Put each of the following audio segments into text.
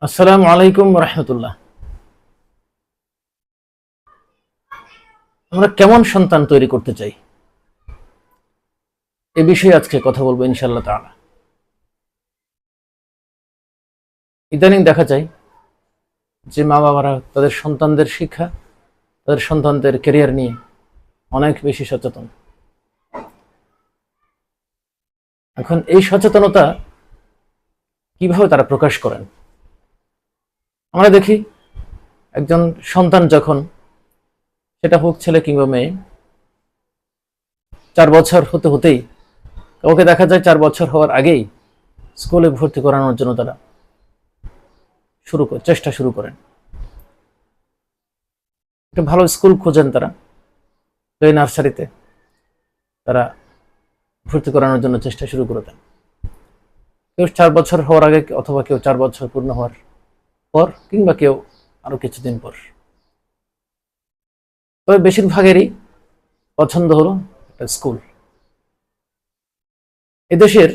আসসালামু আলাইকুম রহমতুল্লাহ। আমরা কেমন সন্তান তৈরি করতে চাই এ বিষয়ে আজকে কথা বলবো ইনশাআল্লাহ তাআলা। ইদানিং দেখা যায় যে মা বাবারা তাদের সন্তানদের শিক্ষা, তাদের সন্তানদের ক্যারিয়ার নিয়ে অনেক বেশি সচেতন। এখন এই সচেতনতা কিভাবে তারা প্রকাশ করেন? আমরা দেখি একজন সন্তান যখন, সেটা হোক ছেলে কিংবা মেয়ে, 4 বছর হতে হতেই ওকে দেখা যায় 4 বছর হওয়ার আগেই স্কুলে ভর্তি করানোর জন্য তারা চেষ্টা শুরু করেন। একটা ভালো স্কুল খোঁজেন তারা, প্লে নার্সারিতে তারা ভর্তি করানোর জন্য চেষ্টা শুরু করে দেন। কেউ 4 বছর হওয়ার আগে, অথবা কেউ 4 বছর পূর্ণ হওয়ার পর, কিংবা কেউ আরো কিছুদিন পর। তবে বেশিরভাগেরই পছন্দ হলো একটা স্কুল। এদেশের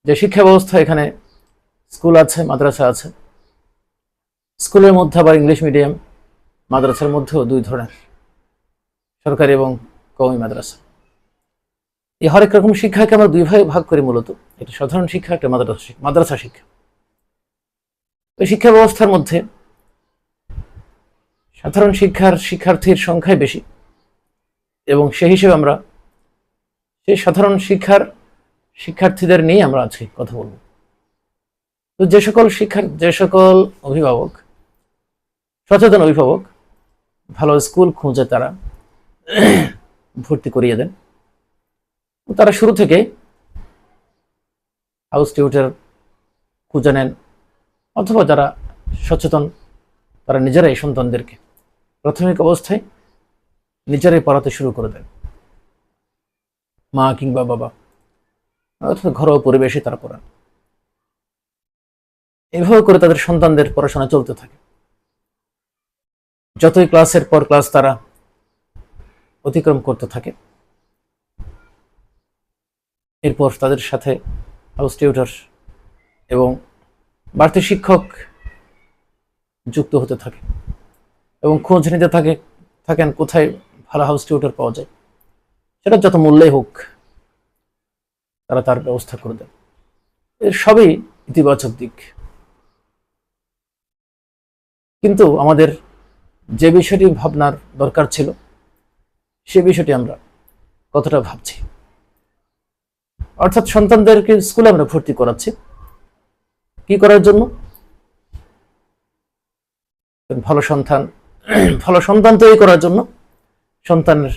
যে শিক্ষা ব্যবস্থা, এখানে স্কুল আছে, মাদ্রাসা আছে। স্কুলের মধ্যে আবার ইংলিশ মিডিয়াম, মাদ্রাসার মধ্যেও দুই ধরনের, সরকারি এবং কওমি মাদ্রাসা। এই হরেক রকম শিক্ষাকে আমরা দুই ভাগে ভাগ করি মূলত, একটা সাধারণ শিক্ষা, একটা মাদ্রাসা শিক্ষা। ওই শিক্ষা ব্যবস্থার মধ্যে সাধারণ শিক্ষার্থীর সংখ্যাই বেশি, এবং সেই হিসেবে আমরা সেই সাধারণ শিক্ষার্থীদের নিয়ে আমরা আজকে কথা বলবো। তো যে সকল অভিভাবক, সচেতন অভিভাবক ভালো স্কুল খুঁজে তারা ভর্তি করিয়ে দেন, তারা শুরু থেকে হাউস টিউটর খুঁজে নেন, অথবা যারা সচেতন তারা নিজেরাই সন্তানদেরকে প্রাথমিক অবস্থায় নিজেরাই পড়াতে শুরু করে দেন, মা কিংবা বাবা, অথবা ঘরোয়া পরিবেশে তারা পড়ান। এভাবে করে তাদের সন্তানদের পড়াশোনা চলতে থাকে। যতই ক্লাসের পর ক্লাস তারা অতিক্রম করতে থাকে, এরপর তাদের সাথে হাউস টিউটর এবং বাড়তি শিক্ষক যুক্ত হতে থাকে, এবং খোঁজ নিতে থাকেন কোথায় ভালো হাউস টিউটর পাওয়া যায়। সেটা যত মূল্যেই হোক, তারা তার ব্যবস্থা করে দেন। এর সবই ইতিবাচক দিক। কিন্তু আমাদের যে বিষয়টি ভাবনার দরকার ছিল, সে বিষয়টি আমরা কতটা ভাবছি। অর্থাৎ সন্তানদেরকে স্কুলে আমরা ভর্তি করাচ্ছি কি করার জন্য? ভালো সন্তান তৈরি করার জন্য, সন্তানের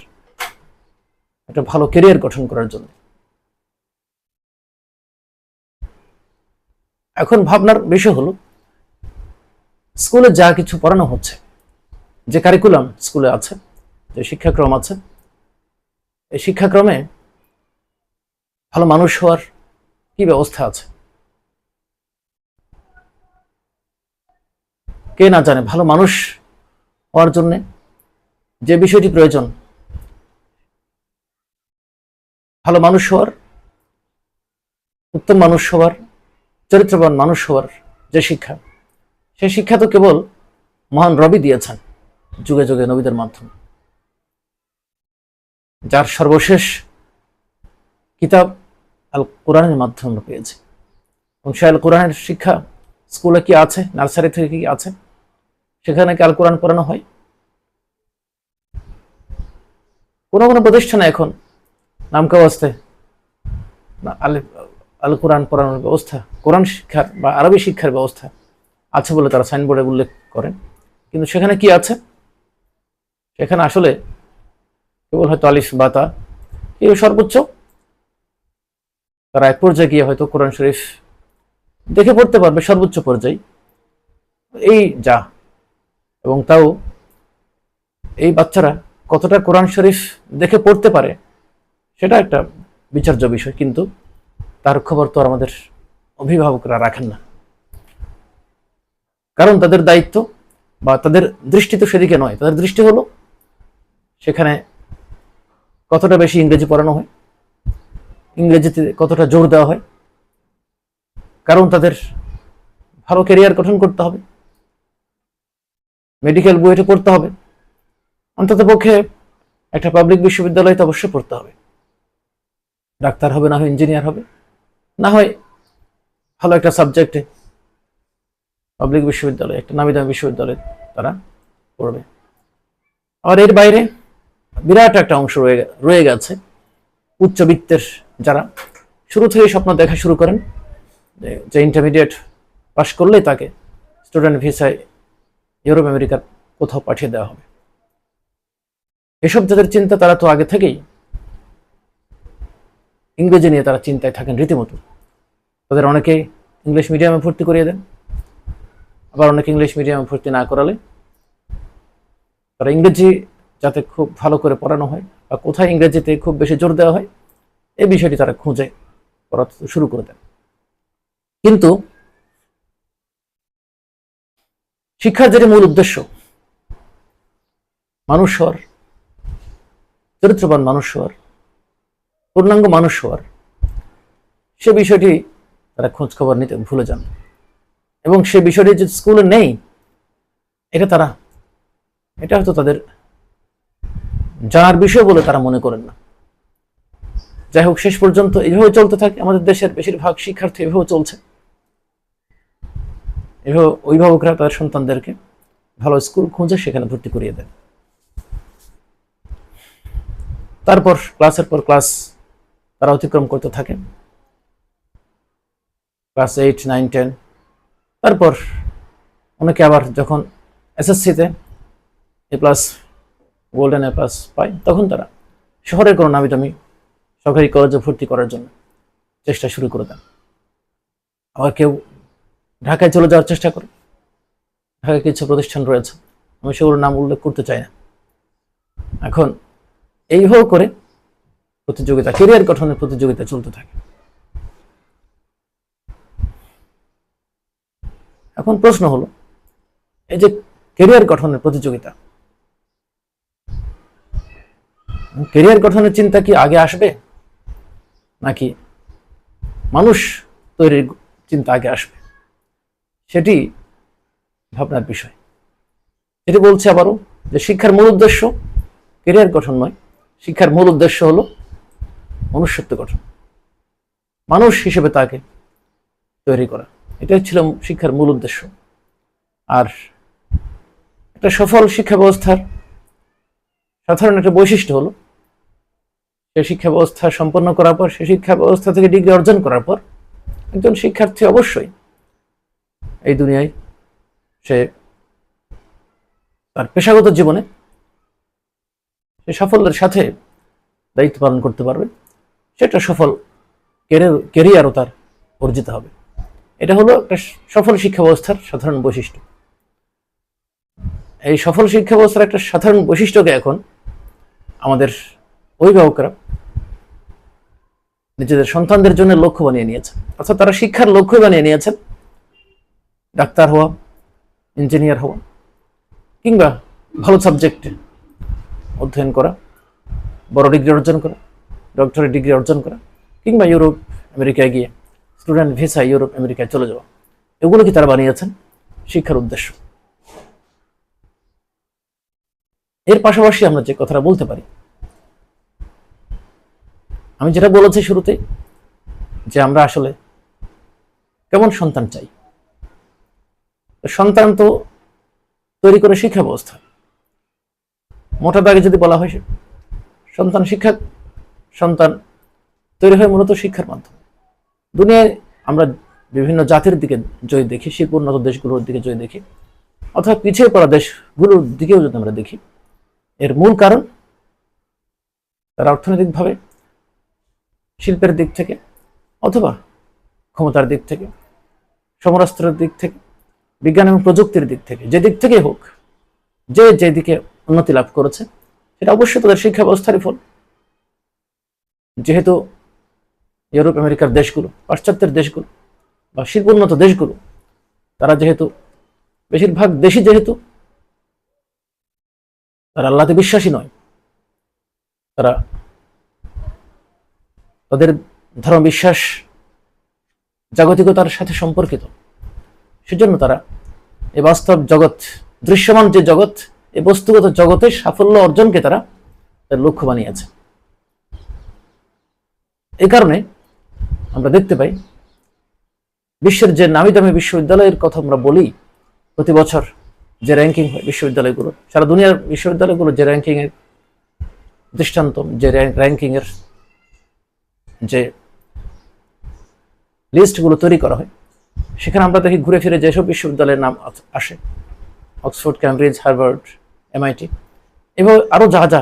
একটা ভালো ক্যারিয়ার গঠন করার জন্য। এখন ভাবনার বিষয় হলো, স্কুলে যা কিছু পড়ানো হচ্ছে, যে কারিকুলাম স্কুলে আছে, যে শিক্ষাক্রম আছে, এই শিক্ষাক্রমে ভালো মানুষ হওয়ার কি ব্যবস্থা আছে? কে না জানে ভালো মানুষ হওয়ার জন্য যে বিষয়টি প্রয়োজন, ভালো মানুষ হওয়ার, উত্তম মানুষ হওয়ার, চরিত্রবান মানুষ হওয়ার যে শিক্ষা, সেই শিক্ষা তো কেবল মহান রবি দিয়েছেন যুগে যুগে নবীদের মাধ্যমে, যার সর্বশেষ কিতাব আল কোরআনের মাধ্যমে আমরা পেয়েছি। এবং সে আল কোরআনের শিক্ষা স্কুলে কি আছে, নার্সারি থেকে কি আছে? সেখানে কি আল কোরআন পড়ানো হয়? কোনো কোনো প্রতিষ্ঠানে এখন নামকাওয়াস্তে আল কোরআন পড়ানোর ব্যবস্থা, কোরআন শিক্ষার বা আরবি শিক্ষার ব্যবস্থা আছে বলে তারা সাইনবোর্ডে উল্লেখ করেন। কিন্তু সেখানে কি আছে? সেখানে আসলে কেবল হয়তো আলিফ বা তা, এই সর্বোচ্চ তারা এক পর্যায়ে গিয়ে হয়তো কোরআন শরীফ দেখে পড়তে পারবে, সর্বোচ্চ পর্যায়ে এই যা। এবং তাও এই বাচ্চারা কতটা কোরআন শরীফ দেখে পড়তে পারে সেটা একটা বিচার্য বিষয়, কিন্তু তার খবর তো আর আমাদের অভিভাবকরা রাখেন না। কারণ তাদের দায়িত্ব বা তাদের দৃষ্টি তো সেদিকে নয়, তাদের দৃষ্টি হলো সেখানে কতটা বেশি ইংরেজি পড়ানো হয়, ইংরেজিতে কতটা জোর দেওয়া হয়। কারণ তাদের ভালো ক্যারিয়ার গঠন করতে হবে, মেডিকেল বুয়েটে পড়তে হবে, অন্তত পক্ষে একটা পাবলিক বিশ্ববিদ্যালয়ে তো অবশ্যই পড়তে হবে। ডাক্তার হবে, না হয় ইঞ্জিনিয়ার হবে, না হয় ভালো একটা সাবজেক্টে পাবলিক বিশ্ববিদ্যালয়, একটা নামি দামি বিশ্ববিদ্যালয়ে তারা পড়বে। আর এর বাইরে বিরাট একটা অংশ রয়ে গেছে উচ্চবিত্তের, যারা শুরু থেকেই স্বপ্ন দেখা শুরু করেন যে ইন্টারমিডিয়েট পাশ করলেই তাকে স্টুডেন্ট ভিসায় ইউরোপ আমেরিকার কোথাও পাঠিয়ে দেওয়া হবে। এসব যাদের চিন্তা, তারা তো আগে থেকেই ইংরেজি নিয়ে তারা চিন্তায় থাকেন রীতিমতো। তাদের অনেকেই ইংলিশ মিডিয়ামে ভর্তি করিয়ে দেন, আবার অনেকে ইংলিশ মিডিয়ামে ভর্তি না করালে তারা ইংরেজি যাতে খুব ভালো করে পড়ানো হয় বা কোথায় ইংরেজিতে খুব বেশি জোর দেওয়া হয় এই বিষয়টি তারা খুঁজে পড়াতে শুরু করে দেন। কিন্তু শিক্ষার যেটি মূল উদ্দেশ্য, মানুষ হওয়ার, চরিত্রবান মানুষ হওয়ার, পূর্ণাঙ্গ মানুষ হওয়ার, সে বিষয়টি তারা খোঁজ খবর নিতে ভুলে যান। এবং সে বিষয়টি যে স্কুলে নেই এটা হয়তো তাদের জানার বিষয় বলে তারা মনে করেন না। যাই হোক, শেষ পর্যন্ত এইভাবে চলতে থাকে। আমাদের দেশের বেশিরভাগ শিক্ষার্থী এভাবে চলছে। এভাবে অভিভাবকরা তাদের সন্তানদেরকে ভালো স্কুল খুঁজে সেখানে ভর্তি করিয়ে দেন। তারপর ক্লাসের পর ক্লাস তারা অতিক্রম করতে থাকে, ক্লাস 8, 9, 10। তারপর অনেকে আবার যখন এসএসসিতে A+ গোল্ডেন A+ পায়, তখন তারা শহরের কোনো নামি দামি সরকারি কলেজে ভর্তি করার জন্য চেষ্টা শুরু করে দেন। আবার কেউ ঢাকায় চলে যাওয়ার চেষ্টা করে। ঢাকায় কিছু প্রতিষ্ঠান রয়েছে, আমি সেগুলোর নাম উল্লেখ করতে চাই না। এখন এইভাবে করে প্রতিযোগিতা, ক্যারিয়ার গঠনের প্রতিযোগিতা চলতে থাকে। এখন প্রশ্ন হলো, এই যে ক্যারিয়ার গঠনের প্রতিযোগিতা, ক্যারিয়ার গঠনের চিন্তা কি আগে আসবে নাকি মানুষ তৈরির চিন্তা আগে আসবে? সেটি ভাবনার বিষয়। এটি বলছে আবারও যে শিক্ষার মূল উদ্দেশ্য ক্যারিয়ার গঠন নয়, শিক্ষার মূল উদ্দেশ্য হলো মনুষ্যত্ব গঠন, মানুষ হিসেবে তাকে তৈরি করা। এটাই ছিল শিক্ষার মূল উদ্দেশ্য। আর একটা সফল শিক্ষা ব্যবস্থার সাধারণ একটা বৈশিষ্ট্য হলো, সে শিক্ষা ব্যবস্থা সম্পন্ন করার পর, সে শিক্ষা ব্যবস্থা থেকে ডিগ্রি অর্জন করার পর একজন শিক্ষার্থী অবশ্যই এই দুনিয়ায় সে তার পেশাগত জীবনে সে সাফল্যের সাথে দায়িত্ব পালন করতে পারবে। সেটা সফল ক্যারিয়ারও তার অর্জিত হবে। এটা হলো একটা সফল শিক্ষা ব্যবস্থার সাধারণ বৈশিষ্ট্য। এই সফল শিক্ষা ব্যবস্থার একটা সাধারণ বৈশিষ্ট্যকে এখন আমাদের অভিভাবকরা নিজেদের সন্তানদের জন্য লক্ষ্য বানিয়ে নিয়েছেন, অর্থাৎ তারা শিক্ষার লক্ষ্য বানিয়ে নিয়েছেন ডাক্তার হওয়া, ইঞ্জিনিয়ার হওয়া, কিংবা ভালো সাবজেক্টে অধ্যয়ন করা, বড় ডিগ্রি অর্জন করা, ডক্টরেট ডিগ্রি অর্জন করা, কিংবা ইউরোপ আমেরিকায় গিয়ে স্টুডেন্ট ভিসা ইউরোপ আমেরিকায় চলে যাওয়া। এগুলো কি তারা বানিয়েছেন শিক্ষার উদ্দেশ্য। এর পাশাপাশি আমরা যে কথাটা বলতে পারি, আমি যেটা বলেছি শুরুতে, যে আমরা আসলে কেমন সন্তান চাই। সন্তান তো তৈরি করে শিক্ষা ব্যবস্থা। মোটা দাগে যদি বলা হয়, সন্তান তৈরি হয় মূলত শিক্ষার মাধ্যমে। দুনিয়ায় আমরা বিভিন্ন জাতির দিকে যদি দেখি, শিল্প উন্নত দেশগুলোর দিকে যদি দেখি, অথবা পিছিয়ে পড়া দেশগুলোর দিকেও যদি আমরা দেখি, এর মূল কারণ তারা অর্থনৈতিকভাবে, শিল্পের দিক থেকে, অথবা ক্ষমতার দিক থেকে, সমরাস্ত্রের দিক থেকে, বিজ্ঞান এবং প্রযুক্তির দিক থেকে, যে দিক থেকে হোক, যেদিকে উন্নতি লাভ করেছে, সেটা অবশ্যই তাদের শিক্ষা ব্যবস্থারই ফল। যেহেতু ইউরোপ আমেরিকার দেশগুলো, পাশ্চাত্যের দেশগুলো বা শিল্পোন্নত দেশগুলো, তারা যেহেতু বেশিরভাগ দেশই যেহেতু তারা আল্লাহতে বিশ্বাসী নয়, তারা তাদের ধর্ম বিশ্বাস জাগতিকতার সাথে সম্পর্কিত, সেজন্য তারা এই বাস্তব জগৎ, দৃশ্যমান যে জগৎ, এই বস্তুগত জগতের সাফল্য অর্জনকে তারা তার লক্ষ্য বানিয়েছে। এই কারণে আমরা দেখতে পাই বিশ্বের যে নামি দামি বিশ্ববিদ্যালয়ের কথা আমরা বলি, প্রতি বছর যে র্যাঙ্কিং হয় বিশ্ববিদ্যালয়গুলো, সারা দুনিয়ার বিশ্ববিদ্যালয়গুলো যে র্যাঙ্কিং এর দৃষ্টান্ত, যে র্যাঙ্কিং এর যে লিস্টগুলো তৈরি করা হয়, সেখানে আমরা দেখি ঘুরে ফিরে যেসব বিশ্ববিদ্যালয়ের নাম আসে, অক্সফোর্ড, ক্যামব্রিজ, হার্ভার্ড, MIT, এভাবে আরো যা যা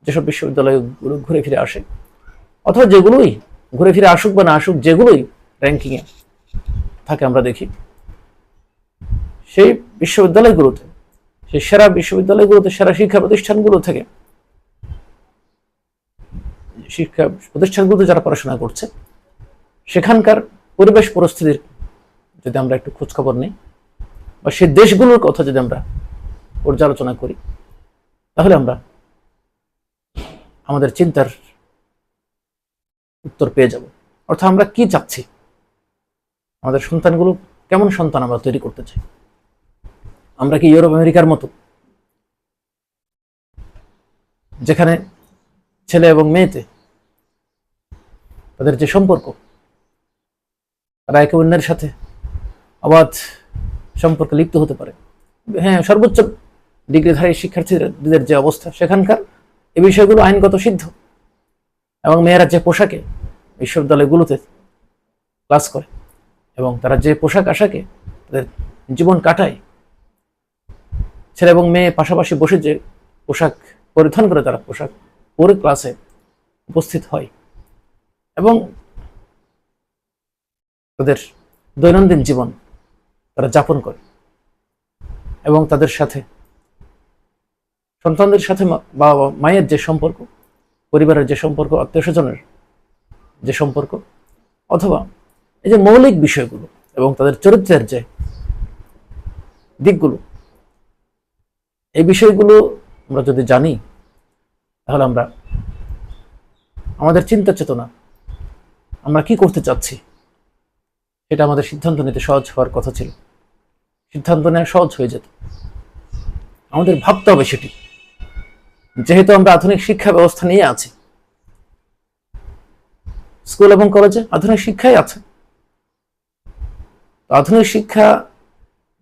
যেসব বিশ্ববিদ্যালয়গুলো ঘুরে ফিরে আসে, অথবা যেগুলোই ঘুরে ফিরে আসুক বা না আসুক, যেগুলোই র্যাঙ্কিংয়ে থাকে, আমরা দেখি সেই বিশ্ববিদ্যালয়গুলোতে, সেই সেরা বিশ্ববিদ্যালয়গুলোতে, সেরা শিক্ষা প্রতিষ্ঠানগুলো থেকে, শিক্ষা প্রতিষ্ঠানগুলোতে যারা পড়াশোনা করছে, সেখানকার পরিবেশ পরিস্থিতির যদি আমরা একটু খোঁজখবর নিই, বা সেই দেশগুলোর কথা যদি আমরা পর্যালোচনা করি, তাহলে আমরা আমাদের চিন্তার উত্তর পেয়ে যাব। অর্থাৎ আমরা কি চাচ্ছি, আমাদের সন্তানগুলো কেমন সন্তান আমরা তৈরি করতে চাই। আমরা কি ইউরোপ আমেরিকার মতো, যেখানে ছেলে এবং মেয়েতে তাদের যে সম্পর্ক, তারা একে অন্যের সাথে অবাধ সম্পর্কে লিপ্ত হতে পারে? হ্যাঁ, সর্বোচ্চ ডিগ্রিধারী শিক্ষার্থীদের যে অবস্থা, সেখানকার এই বিষয়গুলো আইনগত সিদ্ধ, এবং মেয়েরা যে পোশাকে বিশ্ববিদ্যালয়গুলোতে ক্লাস করে এবং তারা যে পোশাক আশাকে তাদের জীবন কাটায়, ছেলে এবং মেয়ে পাশাপাশি বসে যে পোশাক পরিধান করে তারা পোশাক পরে ক্লাসে উপস্থিত হয় এবং তাদের দৈনন্দিন জীবন তারা যাপন করে, এবং তাদের সাথে সন্তানদের সাথে বাবা মায়ের যে সম্পর্ক, পরিবারের যে সম্পর্ক, আত্মীয় স্বজনের যে সম্পর্ক, অথবা এই যে মৌলিক বিষয়গুলো এবং তাদের চরিত্রের যে দিকগুলো, এই বিষয়গুলো আমরা যদি জানি, তাহলে আমরা আমাদের চিন্তা চেতনা, আমরা কি করতে চাচ্ছি, সেটা আমাদের সিদ্ধান্ত নিতে সহজ হওয়ার কথা ছিল। সিদ্ধান্ত নেওয়া সহজ হয়ে যেত। আমাদের ভাবতে হবে সেটি, যেহেতু আমরা আধুনিক শিক্ষা ব্যবস্থা নিয়ে আছি, স্কুল এবং কলেজে আধুনিক শিক্ষাই আছে। আধুনিক শিক্ষা,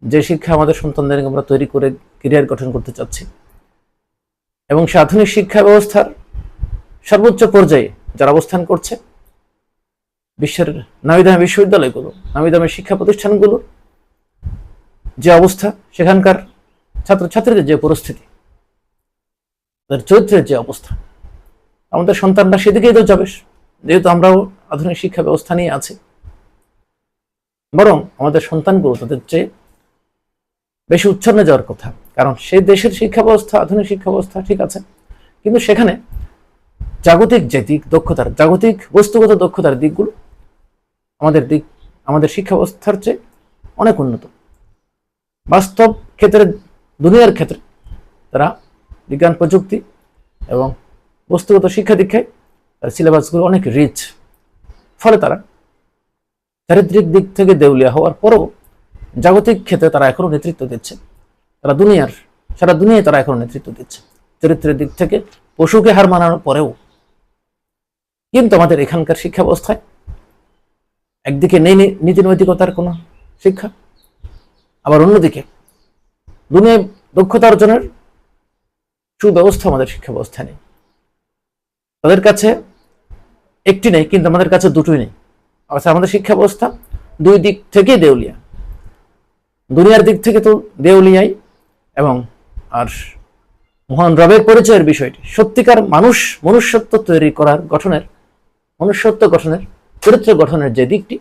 যে শিক্ষা আমাদের সন্তানদের আমরা তৈরি করে ক্যারিয়ার গঠন করতে চাচ্ছি, এবং সে আধুনিক শিক্ষা ব্যবস্থার সর্বোচ্চ পর্যায়ে যারা অবস্থান করছে, বিশ্বের নামিদামি বিশ্ববিদ্যালয়গুলো, নামিদামি শিক্ষা প্রতিষ্ঠানগুলো যে অবস্থা, সেখানকার ছাত্রছাত্রীদের যে পরিস্থিতি, তাদের চরিত্রের যে অবস্থা, আমাদের সন্তানরা সেদিকেই তো যাবে, যেহেতু আমরাও আধুনিক শিক্ষা ব্যবস্থা নিয়ে আছি। বরং আমাদের সন্তানগুলো তাদের চেয়ে বেশি উচ্ছন্নে যাওয়ার কথা, কারণ সেই দেশের শিক্ষা ব্যবস্থা, আধুনিক শিক্ষা ব্যবস্থা ঠিক আছে, কিন্তু সেখানে জাগতিক যে দিক, দক্ষতার, জাগতিক বস্তুগত দক্ষতার দিকগুলো আমাদের শিক্ষা ব্যবস্থার চেয়ে অনেক উন্নত। বাস্তব ক্ষেত্রে, দুনিয়ার ক্ষেত্রে তারা বিজ্ঞান, প্রযুক্তি এবং বস্তুগত শিক্ষা দীক্ষায় তার সিলেবাসগুলো অনেক রিচ। ফলে তারা চারিত্রিক দিক থেকে দেউলিয়া হওয়ার পরও জাগতিক ক্ষেত্রে তারা এখনো নেতৃত্ব দিচ্ছে। তারা সারা দুনিয়ায় তারা এখনো নেতৃত্ব দিচ্ছে, চরিত্রের দিক থেকে পশুকে হার মানানোর পরেও। কিন্তু আমাদের এখানকার শিক্ষা ব্যবস্থায় একদিকে নেই নীতি নৈতিকতার কোনো শিক্ষা, আবার অন্যদিকে দুনিয়ায় দক্ষতা অর্জনের সুব্যবস্থা আমাদের শিক্ষা ব্যবস্থা নেই। তাদের কাছে একটি নেই, কিন্তু আমাদের কাছে দুটোই নেই। অর্থাৎ আমাদের শিক্ষা ব্যবস্থা দুই দিক থেকেই দেউলিয়া, দুনিয়ার দিক থেকে তো দেউলিয়াই, এবং আর মহান রবের পরিচয়ের বিষয়টি, সত্যিকার মনুষ্যত্ব তৈরি করার গঠনের, মনুষ্যত্ব গঠনের, চরিত্র গঠনের যে দিকটি,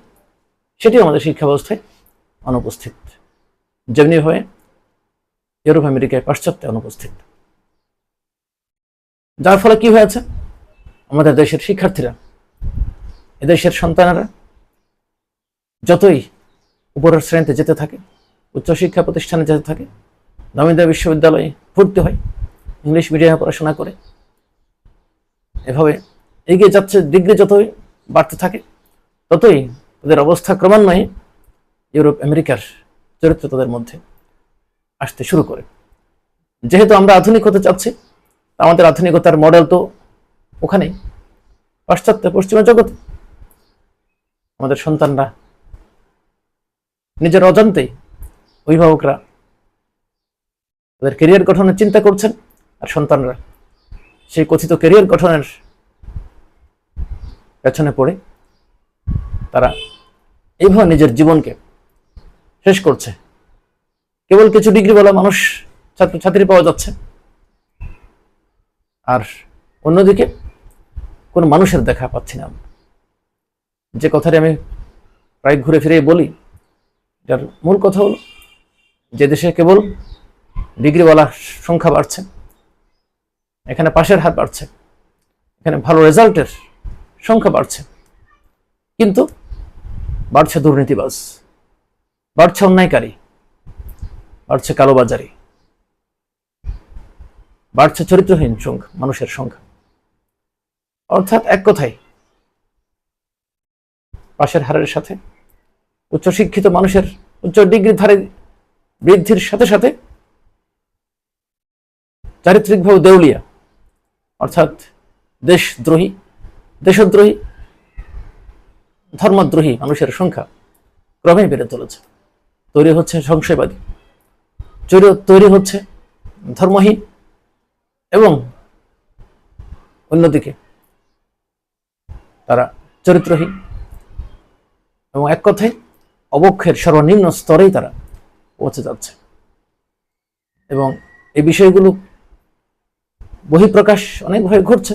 সেটি আমাদের শিক্ষা ব্যবস্থায় অনুপস্থিত, যেমনি হয়ে ইউরোপ আমেরিকায়, পাশ্চাত্যে অনুপস্থিত। যার ফলে কি হয়েছে, আমাদের দেশের শিক্ষার্থীরা, এদেশের সন্তানেরা যতই উপরের শ্রেণীতে যেতে থাকে, উচ্চশিক্ষা প্রতিষ্ঠানে যেতে থাকে, দামি দামি বিশ্ববিদ্যালয়ে ভর্তি হয়, ইংলিশ মিডিয়ামে পড়াশোনা করে, এভাবে এগিয়ে যাচ্ছে। ডিগ্রি যতই বাড়তে থাকে, ততই তাদের অবস্থা ক্রমান্বয়ে ইউরোপ আমেরিকার চরিত্র তাদের মধ্যে আসতে শুরু করে। যেহেতু আমরা আধুনিক হতে চাচ্ছি, আমাদের আধুনিকতার মডেল তো ওখানেই, পাশ্চাত্য পশ্চিমা জগতে। আমাদের সন্তানরা নিজের অজান্তেই অভিভাবকরা তাদের ক্যারিয়ার গঠনের চিন্তা করছেন, আর সন্তানরা সেই কথিত ক্যারিয়ার গঠনের পেছনে পড়ে তারা এইভাবে নিজের জীবনকে শেষ করছে। কেবল কিছু ডিগ্রিওয়ালা মানুষ ছাত্রছাত্রী পাওয়া যাচ্ছে, আর অন্যদিকে কোনো মানুষের দেখা পাচ্ছি না। যে কথাটি আমি প্রায় ঘুরে ফিরে বলি, যার মূল কথা হলো যে দেশে কেবল ডিগ্রিওয়ালা সংখ্যা বাড়ছে, এখানে পাশের হার বাড়ছে, এখানে ভালো রেজাল্টের সংখ্যা বাড়ছে, কিন্তু বাড়ছে দুর্নীতিবাজ, বাড়ছে অন্যায়কারী, বাড়ছে কালোবাজারি, বাড়ছে চরিত্রহীন মানুষের সংখ্যা। অর্থাৎ এক কথায় পাশের হারের সাথে উচ্চশিক্ষিত মানুষের উচ্চ ডিগ্রির ধারে বৃদ্ধির সাথে সাথে চারিত্রিকভাবে দেউলিয়া, অর্থাৎ দেশদ্রোহী, দেশদ্রোহী, ধর্মদ্রোহী মানুষের সংখ্যা ক্রমেই বেড়ে চলেছে। তৈরি হচ্ছে সংশয়বাদী, তৈরি হচ্ছে ধর্মহীন, এবং অন্যদিকে তারা চরিত্রহীন, এবং এক কথায় অবক্ষের সর্বনিম্ন স্তরেই তারা পৌঁছে যাচ্ছে। এবং এই বিষয়গুলো বহিঃপ্রকাশ অনেকভাবে ঘটছে,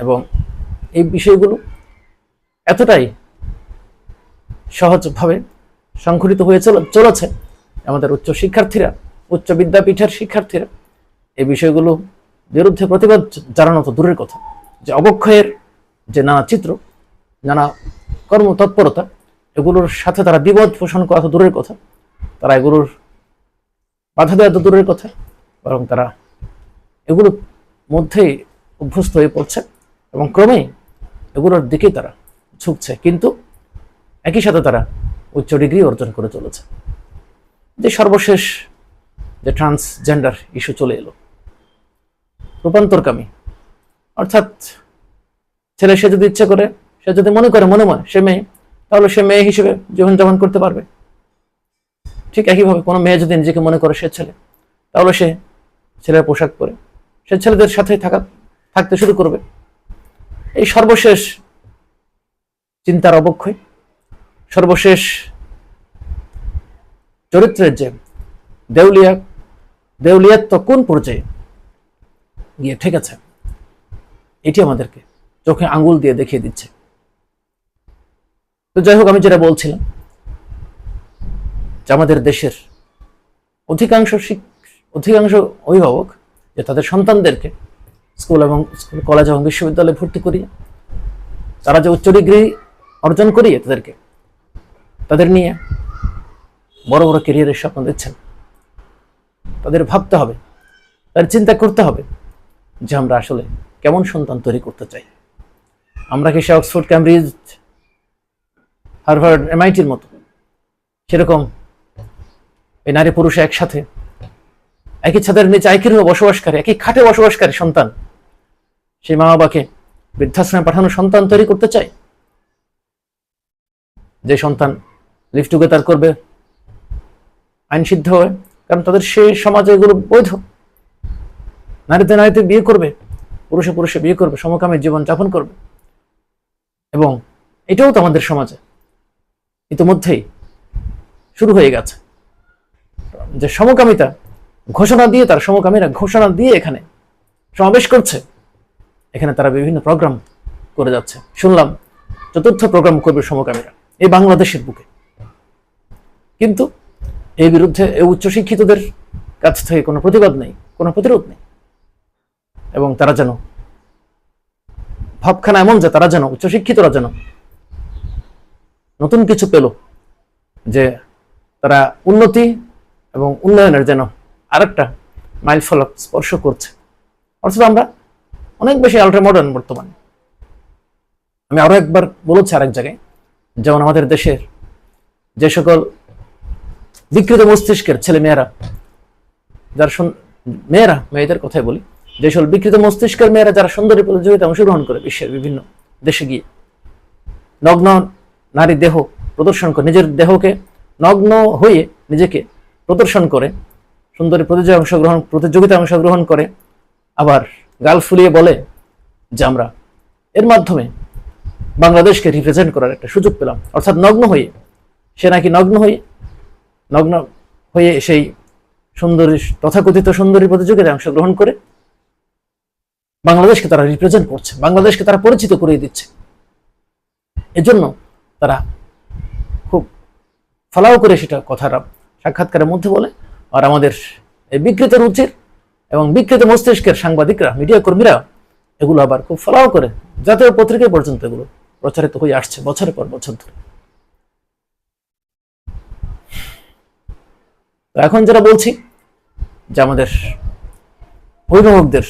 এবং এই বিষয়গুলো এতটাই সহজভাবে সংঘটিত হয়ে চলেছে, আমাদের উচ্চ শিক্ষার্থীরা, উচ্চ বিদ্যাপীঠের শিক্ষার্থীরা এই বিষয়গুলো বিরুদ্ধে প্রতিবাদ জানানো তো দূরের কথা, যে অবক্ষয়ের যে নানা চিত্র, নানা কর্মতৎপরতা, এগুলোর সাথে তারা দ্বিমত পোষণ করা তো দূরের কথা, তারা এগুলোর বাধা দেওয়া তো দূরের কথা, বরং তারা এগুলোর মধ্যেই অভ্যস্ত হয়ে পড়ছে এবং ক্রমেই এগুলোর দিকেই তারা ঝুঁকছে। কিন্তু একই সাথে তারা উচ্চ ডিগ্রি অর্জন করে চলেছে। যে সর্বশেষ যে ট্রান্সজেন্ডার ইস্যু চলে এলো, রূপান্তরকামী, অর্থাৎ ছেলে সে যদি ইচ্ছে করে, সে যদি মনে করে মনে মনে সে মেয়ে, তাহলে সে মেয়ে হিসেবে জীবনযাপন করতে পারবে। ঠিক একইভাবে কোনো মেয়ে যদি নিজেকে মনে করে সে ছেলে, তাহলে সে ছেলের পোশাক পরে সে ছেলেদের সাথে থাকতে শুরু করবে। এই সর্বশেষ চিন্তার অবক্ষয়, সর্বশেষ চরিত্রের যে দেউলিয়াত্ব কোন পর্যায়ে গিয়ে ঠেকেছে, এটি আমাদেরকে চোখে আঙ্গুল দিয়ে দেখিয়ে দিচ্ছে। তো যাই হোক, আমি যেটা বলছিলাম যে আমাদের দেশের অধিকাংশ অভিভাবক যে তাদের সন্তানদেরকে স্কুল কলেজ এবং বিশ্ববিদ্যালয়ে ভর্তি করিয়ে, তারা যে উচ্চ ডিগ্রি অর্জন করিয়ে তাদের নিয়ে বড় বড় ক্যারিয়ারের স্বপ্ন দিচ্ছেন, তাদের ভাবতে হবে, তাদের চিন্তা করতে হবে যে আমরা আসলে কেমন সন্তান তৈরি করতে চাই। আমরা কি সে অক্সফোর্ড, ক্যামব্রিজ, হার্ভার্ড, MIT-র মতো সেরকম এই নারী পুরুষে একসাথে একই ছাদের নিচে একই রুমে বসবাসকারী, একই খাটে বসবাসকারী সন্তান, সেই মা বাবাকে বৃদ্ধাশ্রমে পাঠানো সন্তান তৈরি করতে চাই, যে সন্তান লিভ টুগেদার করবে আইন সিদ্ধ হয়ে, কারণ তাদের সে সমাজে এগুলো বৈধ। নারীতে বিয়ে করবে, পুরুষে বিয়ে করবে, সমকামী জীবন যাপন করবে। এবং এটাও তো আমাদের সমাজে ইতিমধ্যেই শুরু হয়ে গেছে, যে সমকামিতা ঘোষণা দিয়ে, তার সমকামীরা ঘোষণা দিয়ে এখানে সমাবেশ করছে, এখানে তারা বিভিন্ন প্রোগ্রাম করে যাচ্ছে। শুনলাম 4র্থ প্রোগ্রাম করবে সমকামীরা এই বাংলাদেশের বুকে। কিন্তু এই বিরুদ্ধে এই উচ্চশিক্ষিতদের কাছ থেকে কোনো প্রতিবাদ নেই, কোনো প্রতিরোধ নেই। এবং তারা যেন ভাবখানা এমন যে তারা যেন উচ্চশিক্ষিতরা যেন নতুন কিছু পেল, যে তারা উন্নতি এবং উন্নয়নের যেন আরেকটা মাইল ফলক স্পর্শ করছে। অর্থাৎ আমরা অনেক বেশি আল্ট্রা মডার্ন বর্তমানে। আমি আরো একবার বলেছি আরেক জায়গায়, যেমন আমাদের দেশের যে সকল বিকৃত মস্তিষ্কের ছেলে মেয়েরা, যারা মেয়েরা, মেয়েদের কথাই বলি, যে সকল বিকৃত মস্তিষ্কের মেয়েরা যারা সুন্দরী প্রতিযোগিতায় অংশগ্রহণ করে বিশ্বের বিভিন্ন দেশে গিয়ে নগ্ন নারী দেহ প্রদর্শন করে, নিজের দেহকে নগ্ন হয়ে নিজেকে প্রদর্শন করে সুন্দরী প্রতিযোগিতায় অংশগ্রহণ করে, আবার গাল ফুলিয়ে বলে যে আমরা এর মাধ্যমে বাংলাদেশকে রিপ্রেজেন্ট করার একটা সুযোগ পেলাম। অর্থাৎ সে নাকি নগ্ন হয়ে সেই সুন্দরী, তথাকথিত সুন্দরী প্রতিযোগিতায় অংশগ্রহণ করে বাংলাদেশকে তারা রিপ্রেজেন্ট করছে, বাংলাদেশকে তারা পরিচিত করিয়ে দিচ্ছে। এজন্য তারা খুব ফলাও করে সেটা কথাটা সাক্ষাৎকারের মধ্যে বলে। আর আমাদের এই বিকৃত রুচির এবং বিকৃত মস্তিষ্কের সাংবাদিকরা, মিডিয়া কর্মীরা এগুলো আবার খুব ফলাও করে জাতীয় পত্রিকায় পর্যন্ত এগুলো প্রচারিত হয়ে আসছে বছরের পর বছর ধরে। তো এখন যেটা বলছি যে আমাদের অভিভাবকদের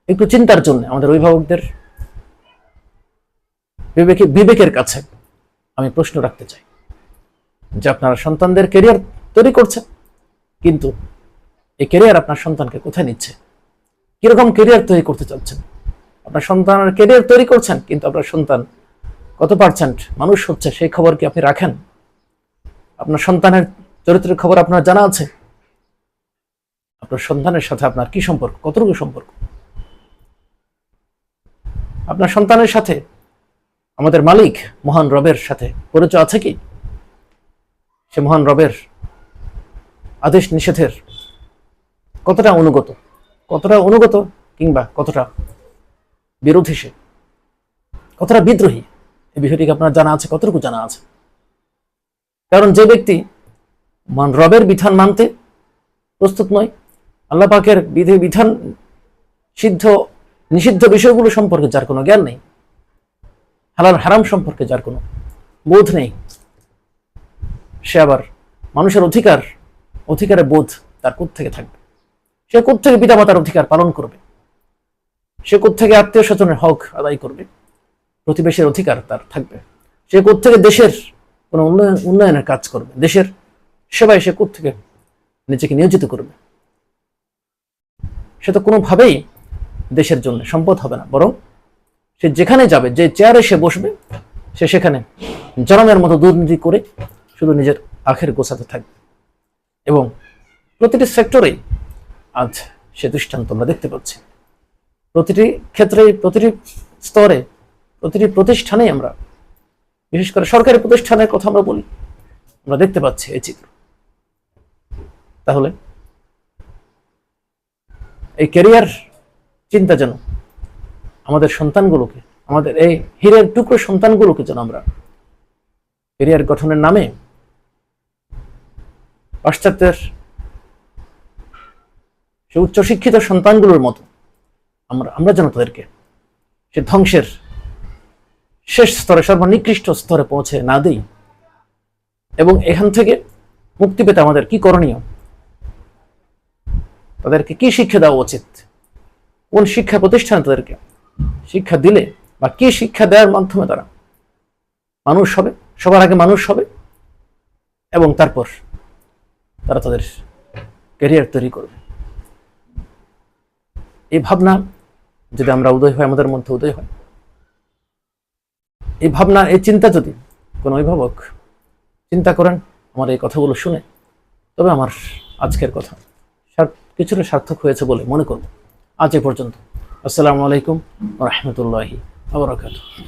একটু চিন্তার জন্য, আমাদের অভিভাবকদের বিবেকের কাছে আমি প্রশ্ন রাখতে চাই যে আপনারা সন্তানদের ক্যারিয়ার তৈরি করছেন, কিন্তু এই ক্যারিয়ার আপনার সন্তানকে কোথায় নিচ্ছে? কিরকম ক্যারিয়ার তৈরি করতে চাচ্ছেন? আপনার সন্তানের ক্যারিয়ার তৈরি করছেন, কিন্তু আপনার সন্তান কত পার্সেন্ট মানুষ হচ্ছে সেই খবর কি আপনি রাখেন? আপনার সন্তানের চরিত্রের খবর আপনার জানা আছে? আপনার সন্তানের সাথে আপনার কি সম্পর্ক, কতটুকু সম্পর্ক? আপনার সন্তানের সাথে আমাদের মালিক মহান রবের সাথে পরিচয় আছে কি? সে মহান রবের আদেশ নিষেধের কতটা অনুগত কিংবা কতটা বিরোধী, সে কতটা বিদ্রোহী, এই বিষয়টিকে আপনার জানা আছে? কতটুকু জানা আছে? কারণ যে ব্যক্তি মহান রবের বিধান মানতে প্রস্তুত নয়, আল্লাহ পাকের বিধান নিষিদ্ধ বিষয়গুলো সম্পর্কে যার কোনো জ্ঞান নেই, হালাল হারাম সম্পর্কে যার কোনো বোধ নেই, সে আবার মানুষের অধিকারের বোধ তার কোত্থেকে থাকবে? সে কোত্থেকে পিতামাতার অধিকার পালন করবে? সে কোত্থেকে আত্মীয় স্বজনের হক আদায় করবে? প্রতিবেশীর অধিকার তার থাকবে? সে কোত্থেকে দেশের কোনো উন্নয়নের কাজ করবে? দেশের সেবায় সে কোত্থেকে নিজেকে নিয়োজিত করবে? সে তো কোনোভাবেই দেশের জন্য সম্পদ হবে না, বরং সে যেখানে যাবে, যে চেয়ারে সে বসবে, সে সেখানে জনমের মতো দুর্নীতি করে শুধু নিজের আখের গোছাতে থাকবে। এবং প্রতিটি সেক্টরেই আজ সে দৃষ্টান্ত আমরা দেখতে পাচ্ছি। প্রতিটি ক্ষেত্রে, প্রতিটি স্তরে, প্রতিটি প্রতিষ্ঠানেই আমরা, বিশেষ করে সরকারি প্রতিষ্ঠানের কথা আমরা বলি, আমরা দেখতে পাচ্ছি এই চিত্র। তাহলে এই ক্যারিয়ার চিন্তা যেন আমাদের সন্তানগুলোকে, আমাদের এই হীরের টুকরো সন্তানগুলোকে যেন আমরা ক্যারিয়ার গঠনের নামে পাশ্চাত্যের সে উচ্চশিক্ষিত সন্তানগুলোর মতো আমরা যেন তাদেরকে সে ধ্বংসের শেষ স্তরে, সর্বনিকৃষ্ট স্তরে পৌঁছে না দিই। এবং এখান থেকে মুক্তি পেতে আমাদের কি করণীয়, তাদেরকে কি শিক্ষা দেওয়া উচিত, কোন শিক্ষা প্রতিষ্ঠানে তাদেরকে শিক্ষা দিলে বা কি শিক্ষা দেওয়ার মাধ্যমে তারা মানুষ হবে, সবার আগে মানুষ হবে, এবং তারপর তারা তাদের ক্যারিয়ার তৈরি করবে। এই ভাবনা যদি আমরা আমাদের মধ্যে উদয় হয়, এই ভাবনা, এই চিন্তা যদি কোনো অভিভাবক চিন্তা করেন আমার এই কথাগুলো শুনে, তবে আমার আজকের কথা কিছুটা সার্থক হয়েছে বলে মনে করব। আজ এ পর্যন্ত। আসসালামু আলাইকুম ওয়া রাহমাতুল্লাহি ওয়া বারাকাতুহু।